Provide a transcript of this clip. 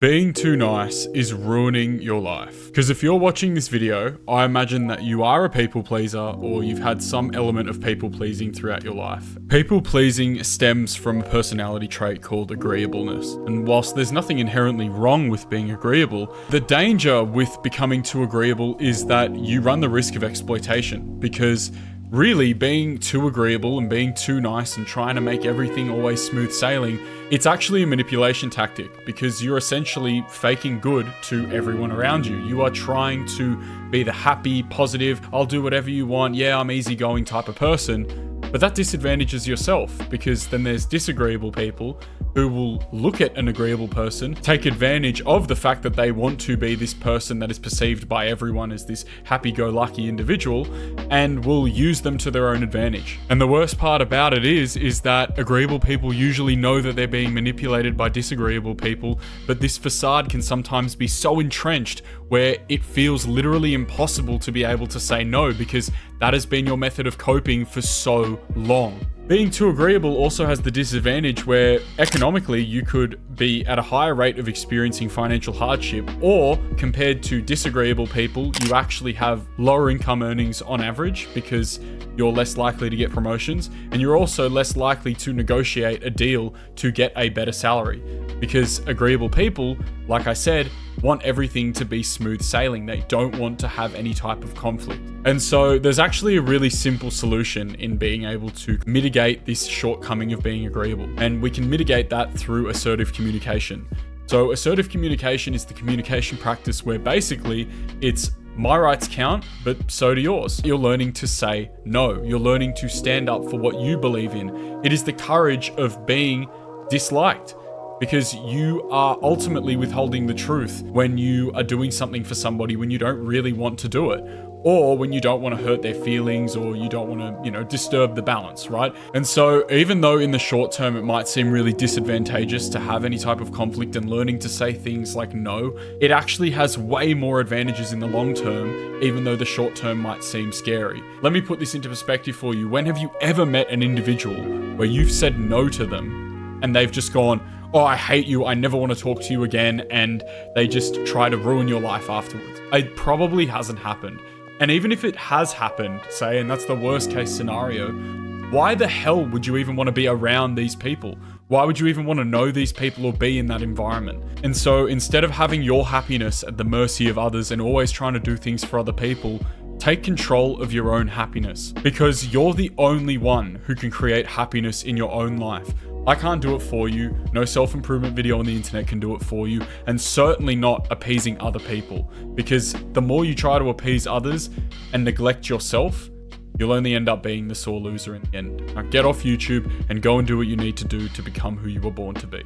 Being too nice is ruining your life. Because if you're watching this video, I imagine that you are a people pleaser or you've had some element of people pleasing throughout your life. People pleasing stems from a personality trait called agreeableness. And whilst there's nothing inherently wrong with being agreeable, the danger with becoming too agreeable is that you run the risk of exploitation. Because really, being too agreeable and being too nice and trying to make everything always smooth sailing, it's actually a manipulation tactic because you're essentially faking good to everyone around you. You are trying to be the happy, positive, I'll do whatever you want, yeah, I'm easygoing type of person. But that disadvantages yourself because then there's disagreeable people who will look at an agreeable person, take advantage of the fact that they want to be this person that is perceived by everyone as this happy-go-lucky individual, and will use them to their own advantage. And the worst part about it is that agreeable people usually know that they're being manipulated by disagreeable people, but this facade can sometimes be so entrenched where it feels literally impossible to be able to say no because that has been your method of coping for so long. Being too agreeable also has the disadvantage where economically you could be at a higher rate of experiencing financial hardship, or compared to disagreeable people, you actually have lower income earnings on average because you're less likely to get promotions, and you're also less likely to negotiate a deal to get a better salary because agreeable people, like I said, want everything to be smooth sailing. They don't want to have any type of conflict. And so there's actually a really simple solution in being able to mitigate this shortcoming of being agreeable. And we can mitigate that through assertive communication. So assertive communication is the communication practice where basically it's my rights count, but so do yours. You're learning to say no. You're learning to stand up for what you believe in. It is the courage of being disliked, because you are ultimately withholding the truth when you are doing something for somebody when you don't really want to do it, or when you don't want to hurt their feelings, or you don't want to, disturb the balance, right? And so even though in the short term it might seem really disadvantageous to have any type of conflict and learning to say things like no, it actually has way more advantages in the long term, even though the short term might seem scary. Let me put this into perspective for you. When have you ever met an individual where you've said no to them and they've just gone, oh, I hate you, I never want to talk to you again, and they just try to ruin your life afterwards? It probably hasn't happened. And even if it has happened, say, and that's the worst case scenario, why the hell would you even want to be around these people? Why would you even want to know these people or be in that environment? And so instead of having your happiness at the mercy of others and always trying to do things for other people, take control of your own happiness, because you're the only one who can create happiness in your own life. I can't do it for you. No self-improvement video on the internet can do it for you, and certainly not appeasing other people, because the more you try to appease others and neglect yourself, you'll only end up being the sore loser in the end. Now get off YouTube and go and do what you need to do to become who you were born to be.